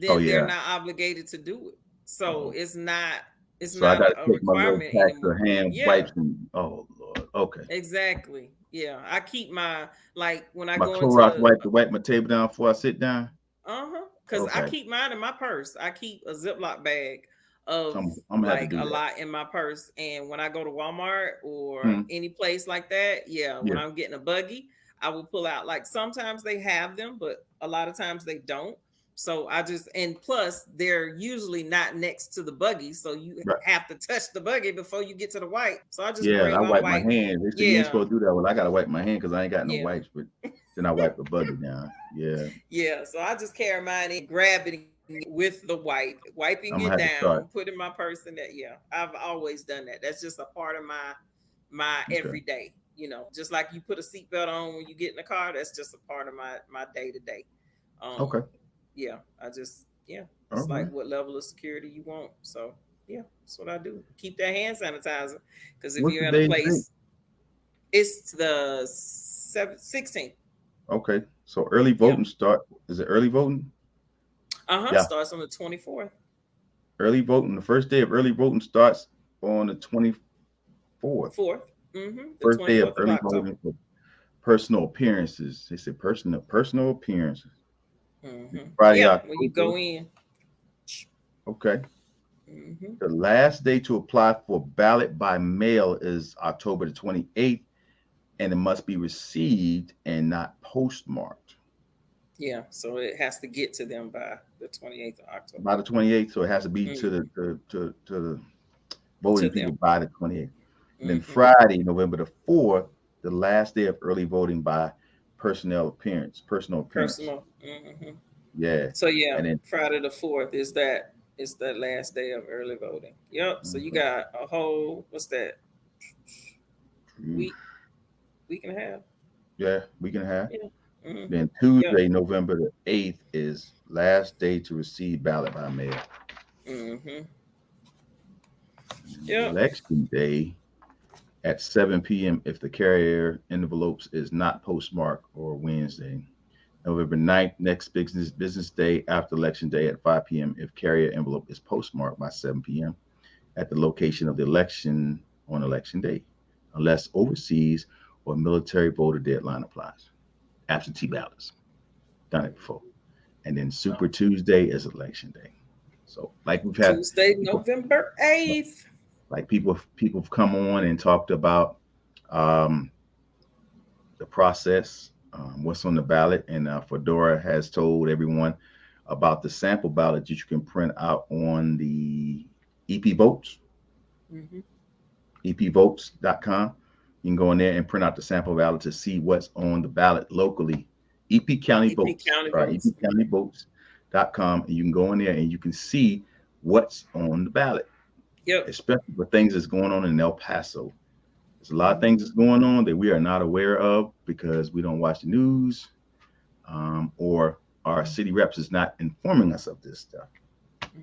oh then they're yeah, not obligated to do it. So oh, it's so I not got to a take my little requirement packs of anymore. hand Yeah, wipes and oh Lord, okay, exactly. Yeah, I keep my like when I my go Clorox into wipe to wipe my table down before I sit down. because I Okay, keep mine in my purse. I keep a Ziploc bag so of I'm gonna have to like do a that. lot in my purse. And when I go to Walmart or Hmm. any place like that, yeah, when Yeah, I'm getting a buggy, I will pull out like sometimes they have them, but a lot of times they don't. So I just and plus they're usually not next to the buggy, so you right. have to touch the buggy before you get to the wipe. So I just Yeah, and bring I my wipe my wipe. hands. They say you ain't Yeah, supposed to do that. Well, I gotta wipe my hand because I ain't got no yeah. wipes. But then I wipe the buggy down. Yeah, Yeah, so I just carry mine in, grab it with the wipe, wiping I'm gonna it have to start. down, put in my purse, and that. Yeah, I've always done that. That's just a part of my Okay, everyday. Just like you put a seatbelt on when you get in the car. That's just a part of my day to day. okay, Yeah, yeah, all it's like right. what level of security you want. So yeah, that's what I do. Keep that hand sanitizer because if What's you're the in a day and date? place, it's the 16th. Okay, So early Yep. voting start. Is it early voting? Yeah, Starts on the 24th. early voting. The first day of early voting starts on the 24th. 4th. The First day of 24th of early October. voting for personal appearances. They said personal appearances. Friday, Yeah, when you October. go in. Okay. hmm The last day to apply for ballot by mail is October the 28th, and it must be received and not postmarked Yeah, so it has to get to them by the 28th of October. by the 28th. So it has to be to hmm the To voting them. people by the 28th. And then hmm Friday, November the 4th, the last day of early voting by personal appearance. Personal. Yeah. So yeah, And then Friday the 4th is that last day of early voting. Yep. So you mhm, got a whole what's that oof, week week and a half? yeah, week and a half. Yeah. Then Yep. Tuesday, November the 8th is last day to receive ballot by mail. hmm And then Yep. election day at 7 p.m. if the carrier envelopes is not postmarked, or Wednesday. November 9th, next business day after election day at 5 p.m. if carrier envelope is postmarked by 7 p.m. at the location of the election on election day, unless overseas or military voter deadline applies. Absentee ballots. Done it before. And then Super Tuesday is election day. So like we've had Tuesday, people November 8th. like people have come on and talked about um, the process, what's on the ballot, and Fedora has told everyone about the sample ballot that you can print out on the EP Votes, hmm epvotes.com. You can go in there and print out the sample ballot to see what's on the ballot locally. EP County EP Votes, County right? votes. epcountyvotes.com, and you can go in there and you can see what's on the ballot, Yep. especially for things that's going on in El Paso. There's a lot of things hmm that's going on that we are not aware of because we don't watch the news, or our city reps is not informing us of this stuff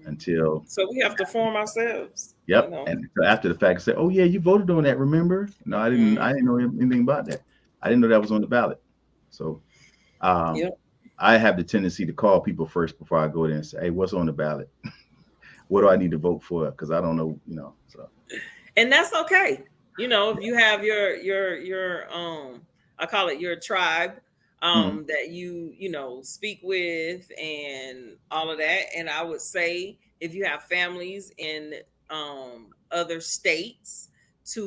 until, So we have to form ourselves, you yep. know. And so after the fact, say, "Oh yeah, you voted on that. Remember?" No, I didn't. I hmm didn't know anything about that. I didn't know that was on the ballot. So um, Yep. I have the tendency to call people first before I go there and say, "Hey, what's on the ballot? What do I need to vote for?" Because I don't know. So And that's okay. You know, if you have your I call it your tribe mhm, that you know speak with and all of that. And I would say if you have families in other states,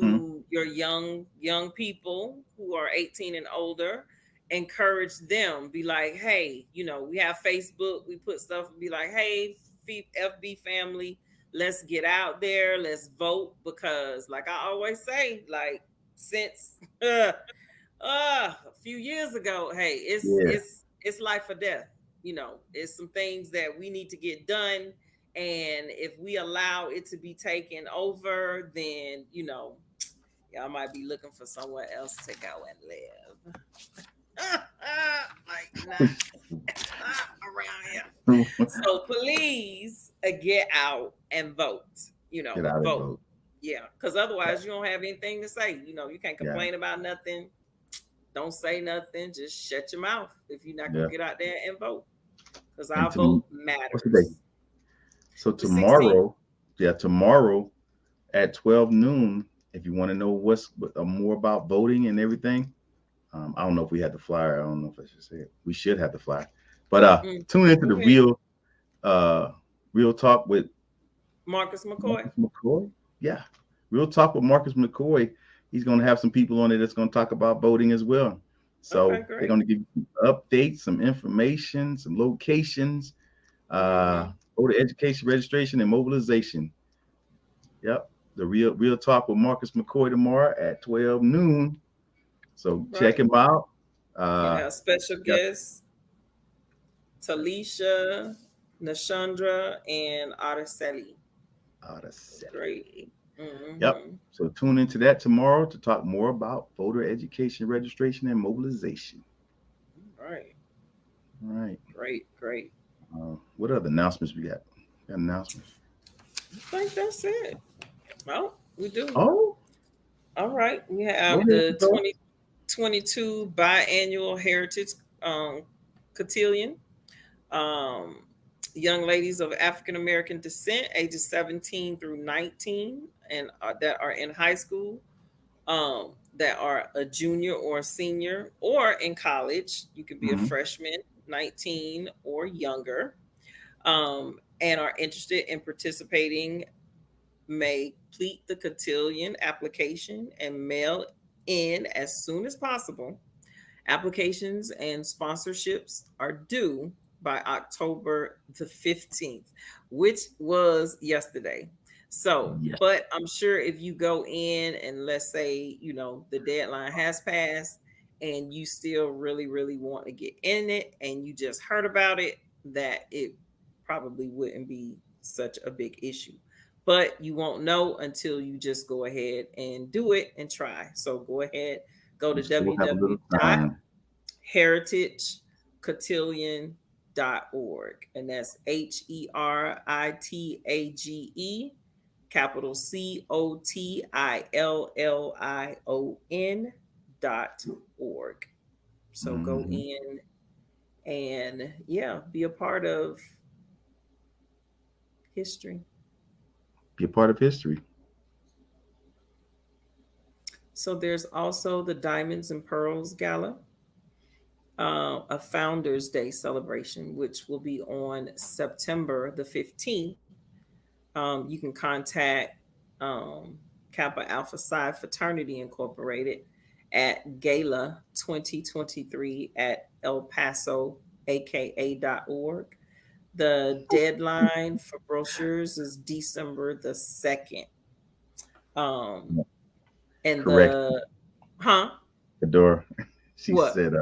mhm, to your young people who are 18 and older, encourage them, be like, hey, you know, we have Facebook, we put stuff, be like, hey, FB family, let's get out there, let's vote, because like I always say, like since a few years ago, hey, yeah, it's life or death. You know, it's some things that we need to get done, and if we allow it to be taken over, then you know, y'all might be looking for somewhere else to go and live. Like not around here. So please get out and vote. You know, get out and vote. vote. Yeah, because Yeah, otherwise you don't have anything to say. You know, you can't yeah, complain about nothing. Don't say nothing. Just shut your mouth if you're not gonna yeah. get out there and vote. Because And our to vote what's the day? matters. So The 16th. tomorrow, yeah, tomorrow at 12 noon, if you want to know what's more about voting and everything. I don't know if we had the flyer. I don't know if I should say it. We should have the flyer. But tune into the Go ahead. uh real talk with Marcus McCoy. Marcus McCoy. Yeah. Real talk with Marcus McCoy. He's gonna have some people on it that's gonna talk about voting as well. Okay, So they're great. gonna give you some updates, some information, some locations, Mm-hmm. voter education, registration, and mobilization. Yep. The real talk with Marcus McCoy tomorrow at 12 noon. So check Right. him out. Gonna Uh have special got guests, Talisha, Nashandra, and Araceli. the So great. Sally. Yep. Mm-hmm. So tune into that tomorrow to talk more about voter education, registration, and mobilization. Right. All right. Great. Great. What other announcements we got? Got announcements? I think that's it. Well, we do. Oh, All right. We go have ahead, the Fedora. 2022 biannual Heritage cotillion. Um, Young ladies of African American descent, ages 17 through 19, and that are in high school, that are a junior or a senior, or in college. You could be a Mm-hmm. freshman, 19 or younger, and are interested in participating, may complete the cotillion application and mail in as soon as possible. Applications and sponsorships are due by October the 15th, which was yesterday. So, Yes. but I'm sure if you go in and let's say, the deadline has passed and you still really, really want to get in it and you just heard about it, that it probably wouldn't be such a big issue. But you won't know until you just go ahead and do it and try. So go ahead, go to You still have a www little time. heritagecotillion.org, and that's HERITAGE, capital COTILLION.org. So go Mm-hmm. in and be a part of history. Be a part of history. So there's also the Diamonds and Pearls Gala, a Founders Day celebration, which will be on September the 15th. You can contact Kappa Alpha Psi Fraternity Incorporated at Gala 2023 at El Paso, aka.org. The deadline for brochures is December the 2nd. And Correct. huh? Fedora. She What? said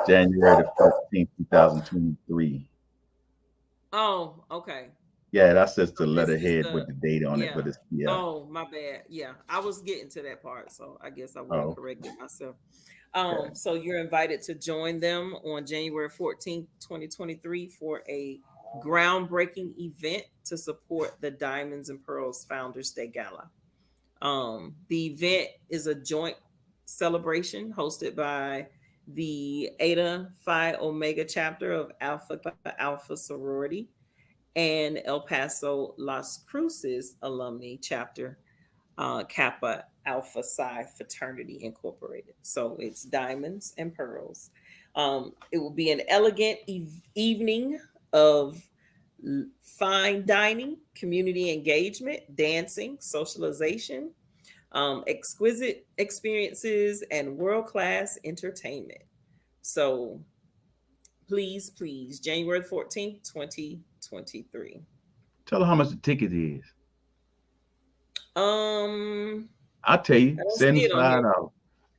January the 14th, 2023. Oh, okay. Yeah, that's just So the this is letterhead with the the date on it, yeah. but it's yeah. Oh, my bad. Yeah, I was getting to that part, so I guess I would have Oh, corrected myself. okay. So you're invited to join them on January 14th, 2023 for a groundbreaking event to support the Diamonds and Pearls Founders Day Gala. The event is a joint celebration hosted by the Eta Phi Omega chapter of Alpha Alpha Sorority and El Paso Las Cruces alumni chapter, Kappa Alpha Psi Fraternity Incorporated. So it's Diamonds and Pearls. It will be an elegant evening of fine dining, community engagement, dancing, socialization, exquisite experiences, and world class entertainment. So please, please, January 14th, 2023. Tell her how much the ticket is. Um, I'll tell you, I don't see it on here. $75.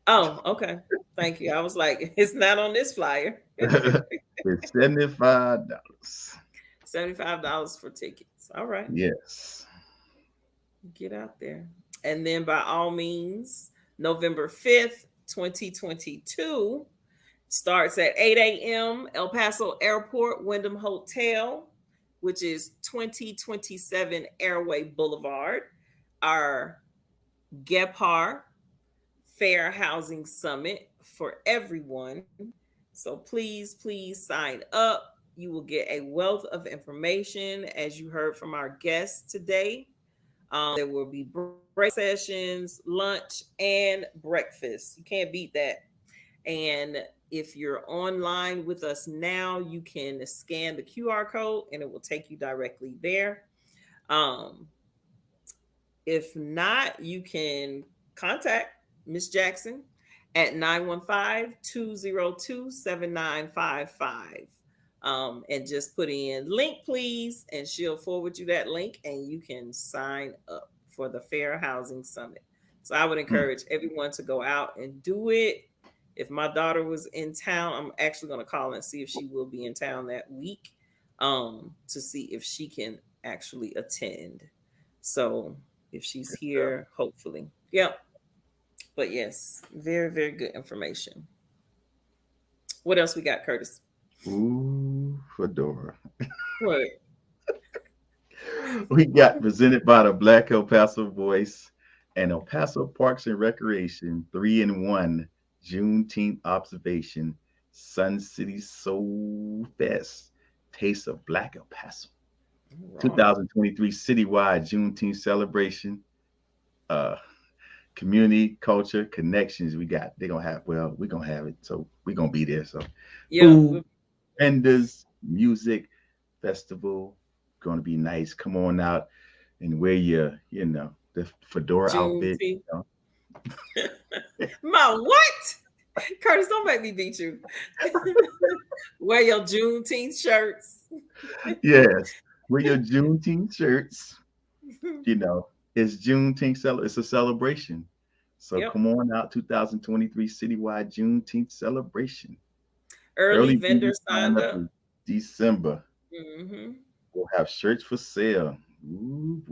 Oh, okay. Thank you. I was like, it's not on this flyer. It's $75. $75 for tickets. All right. Yes. Get out there. And then by all means, November 5th, 2022 starts at 8 a.m. El Paso Airport, Wyndham Hotel, which is 2027 Airway Boulevard. Our Gepar Fair Housing Summit for everyone. So please, please sign up. You will get a wealth of information, as you heard from our guests today. There will be break sessions, lunch, and breakfast. You can't beat that. And if you're online with us now, you can scan the QR code and it will take you directly there. If not, you can contact Miss Jackson at 915-202-7955. And just put in link, please, and she'll forward you that link and you can sign up for the Fair Housing Summit. So I would encourage everyone to go out and do it. If my daughter was in town, I'm actually going to call and see if she will be in town that week, to see if she can actually attend. So if she's here, hopefully. Yep. But yes, very, very good information. What else we got, Curtis? Ooh, Fedora. What? We got presented by the Black El Paso Voice and El Paso Parks and Recreation 3-in-1 Juneteenth observation Sun City Soul Fest, Taste of Black El Paso. Right. 2023 citywide Juneteenth celebration. Uh, Community, culture, connections. They're gonna have, well, we're gonna have it. So we're gonna be there. So Yeah. food, vendors, music, festival, gonna be nice. Come on out and wear your, the fedora outfit. Juneteenth. My what? Curtis, don't make me beat you. Wear your Juneteenth shirts. Yes. Wear your Juneteenth shirts. It's Juneteenth, it's a celebration. So Yep. come on out, 2023 citywide Juneteenth celebration. Early Early vendor vendor sign signed up up. in December. Mm-hmm. We'll have shirts for sale. Ooh,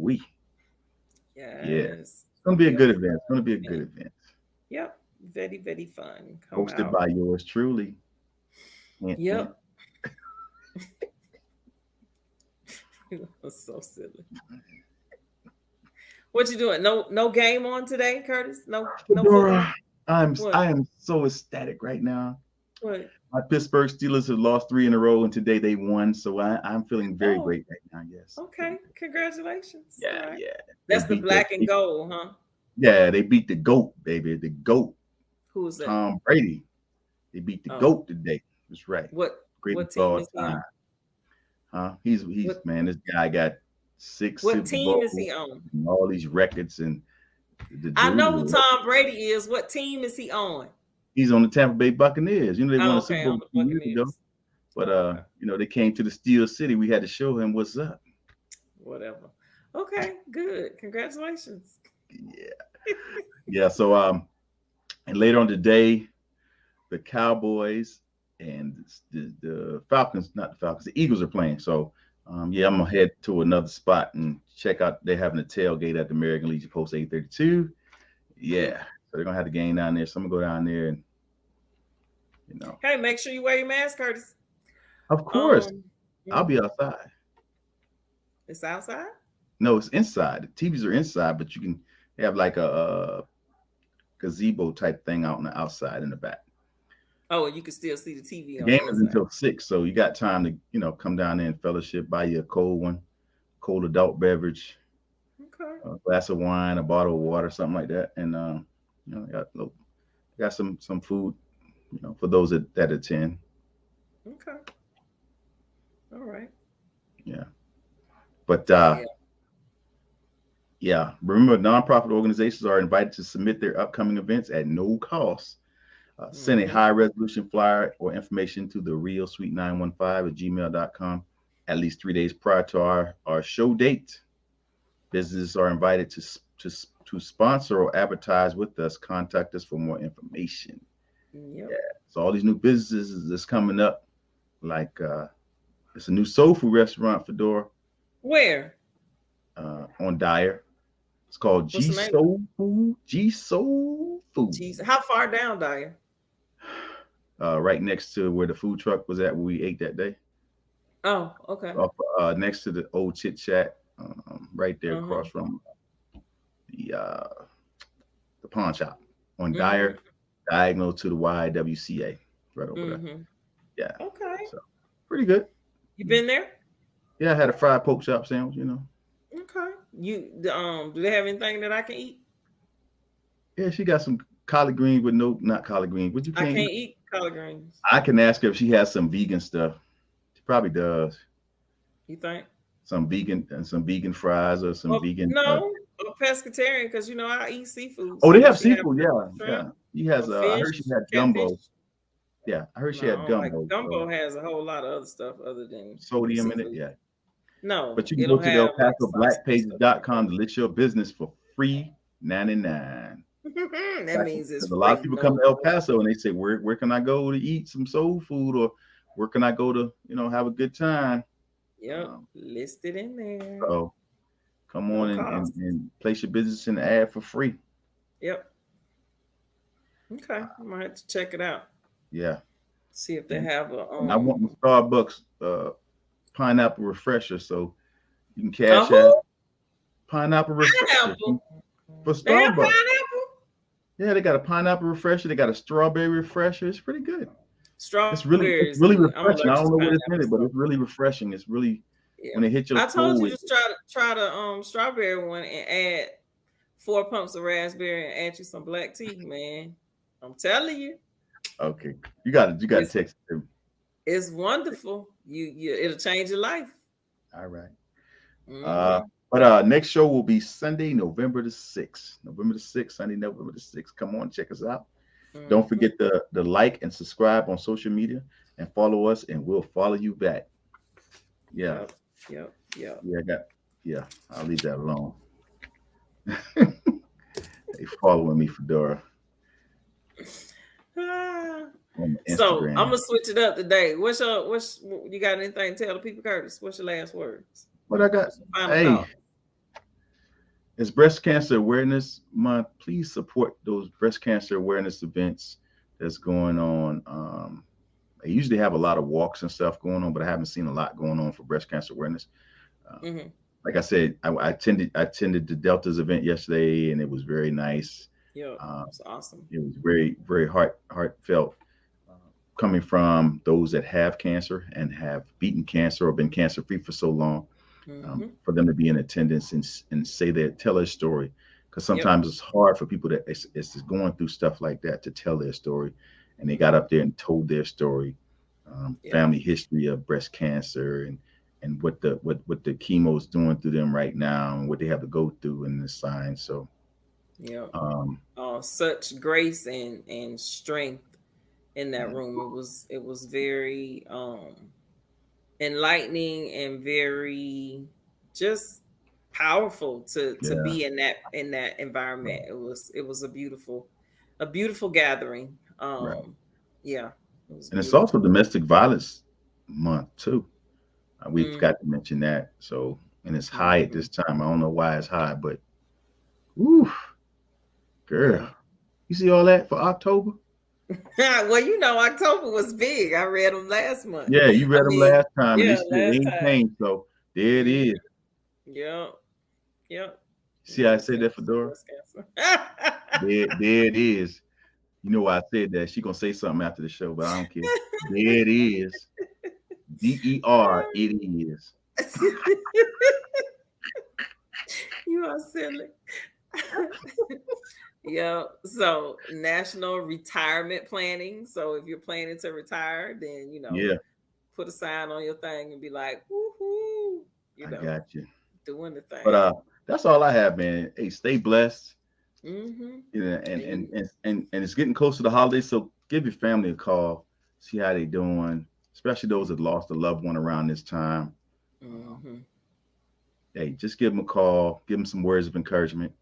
yeah. Yes. It's gonna Gonna be a be a good fun event. It's gonna be a good event. event. Yep. Very, very fun. Come Hosted out. by yours truly. Hint, hint. Yep. That's so silly. What you doing? No game on today, Curtis? No football? Fedora, What? I am so ecstatic right now. What? My Pittsburgh Steelers have lost 3 in a row, and today they won. So I'm feeling very Oh, great right now. Yes. okay. Congratulations. All Yeah, right. yeah. They That's the beat the black and gold, huh? yeah, they beat the GOAT, baby. The GOAT, Who is that? Tom Brady. They beat the Oh, GOAT today. That's right. what Greatest of team all is he time. on? Huh? He's What man, this guy got 6 what Super team is Bowls he on? and all these records, and the I dude know who is Tom Brady is. What team is he on? he's on the Tampa Bay Buccaneers. They won Oh, a Super okay, on Bowl the 2 years ago. Buccaneers. But Oh, okay. they came to the Steel City. We had to show him what's up. Whatever. Okay, good. Congratulations. Yeah. Yeah. So and later on today, the Cowboys and the Falcons, not the Falcons, the Eagles are playing. So yeah, I'm gonna head to another spot and check out. They're having a tailgate at the American Legion Post 832. Yeah. So they're gonna have the game down there. So I'm gonna go down there and Hey, make sure you wear your mask, Curtis. of course Um, I'll be mhm. outside. It's outside. No, it's inside. The TVs are inside, but you can have like a gazebo type thing out on the outside in the back. Oh, and you can still see the TV The on the game is inside. until 6, so you got time to come down there and fellowship, buy you a cold adult beverage, Okay. a glass of wine, a bottle of water, something like that, and got some food, for those that attend. Okay. All right. Yeah, but Yeah. yeah, remember, nonprofit organizations are invited to submit their upcoming events at no cost. Send a Mm-hmm. high resolution flyer or information to the realsuite915@gmail.com at least 3 days prior to our show date. Businesses are invited to sponsor or advertise with us. Contact us for more information. Yep. Yeah. So all these new businesses that's coming up, like it's a new soul food restaurant, Fedora, Where? on Dyer. It's called What's G the name? Soul Food. G Soul Food. Jeez, how far down, Dyer? Right next to where the food truck was at, where we ate that day. Oh, okay. Up next to the old Chit Chat, right there Uh-huh. across from the pawn shop on Mm-hmm. Dyer, diagonal to the YWCA, right over there. Mm-hmm. Yeah, Okay. so pretty good. You been there? Yeah, I had a fried pork chop sandwich. Okay. You do they have anything that I can eat? Yeah, she got some collard greens with not collard greens, but you I can't can't eat. eat collard greens. I can ask her if she has some vegan stuff. She probably does. You think? Some vegan fries or some Well, vegan. no, a pescatarian because I eat seafood. Oh, So they if have she seafood. Yeah, shrimp yeah. He has. or I fish, heard she had catfish. gumbo. Yeah, I heard she No, I had don't like gumbo. gumbo. So Has a whole lot of other stuff other than sodium in it. seafood. Yeah. No, But you can it go don't to the have El like Paso sausage and stuff like blackpages.com to list your business for free 99. that. That means it's A lot of free. people No, come to El Paso and they say, where can I go to eat some soul food, or where can I go to, have a good time? Yep, listed in there. So come No on cost. and place your business in the ad for free. Yep. Okay, I might have to check it out. Yeah. See if they have a. And I want the Starbucks pineapple refresher, so you can A cash who? out pineapple refresher Pineapple. for They have Starbucks. pineapple. Yeah, they got a pineapple refresher. They got a strawberry refresher. It's pretty good. Strawberries. it's really I'm refreshing. I allergic don't to know what it's in pineapple. it, but So it's really refreshing. It's really yeah, when it hits your I told soul. you to try the strawberry one and add 4 pumps of raspberry and add you some black tea, man. I'm telling you, Okay, you got to it's text it. it's wonderful. You it'll change your life. All right. Mm-hmm. But next show will be Sunday, November the 6th. November the 6th, Sunday, November the 6th. Come on, check us out. Don't Mm-hmm. forget the like and subscribe on social media and follow us, and we'll follow you back. Yeah, Yep. Yep. Yep. yeah, I got yeah. I'll leave that alone. They following me, Fedora, Ah. on So I'm Instagram. gonna switch it up today. What's you got anything to tell the people, Curtis? What's your last words? What I got? What's your final Hey, thought? it's Breast Cancer Awareness Month. Please support those breast cancer awareness events that's going on. I usually have a lot of walks and stuff going on, but I haven't seen a lot going on for breast cancer awareness. Uh, Mm-hmm. like I said, I attended the Deltas event yesterday, and it was very nice. Yep. Uh, It's awesome. it was very heartfelt, uh, coming from those that have cancer and have beaten cancer or been cancer free for so long. Mm-hmm. For them to be in attendance and say that, tell their story, because Yep. sometimes it's hard for people that it's going through stuff like that to tell their story, and they got Mm-hmm. up there and told their story, Yep. family history of breast cancer, and what the chemo is doing through them right now, and what they have to go through in the signs. So Yep. um, Such grace and strength in that room. It was very enlightening and very just powerful to yeah, be in that environment. It was a beautiful gathering. right. Yeah, it was And it's beautiful. also Domestic Violence Month too. We Mm, forgot to mention that. So, and it's high at mhm. this time. I don't know why it's high, but woo, girl, Yeah. you see all that for October? Well, October was big. I read them last month. Yeah, you I read them mean, last time, and yeah, they last ain't time. changed. So there it Mm, is. yep, yep. See how I Breast said that, cancer, Fedora? breast cancer. There it is. You know why I said that? She gonna say something after the show, but I don't care. There it is. DER. It is. You are silly. Yeah. So national retirement planning. So if you're planning to retire, then Yeah, put a sign on your thing and be like, woohoo, I got you. doing the But thing. that's all I have, man. Hey, stay blessed. Mm-hmm. You know, and and Hey. and and it's getting close to the holidays, so give your family a call, see how they doing, especially those that lost a loved one around this time. Um, Mm-hmm. hey, just give them a call, give them some words of encouragement.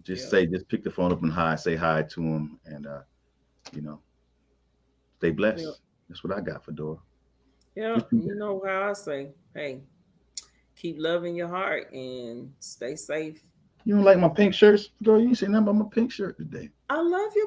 Yep. Just pick the phone up and say hi to them, and you know, stay Yep. blessed. That's what I got for Dora. Yep. Just be You blessed. know how I say, hey, keep loving your heart and stay safe. You don't like my pink shirts, Dora? You ain't say nothing about my pink shirt today. I love your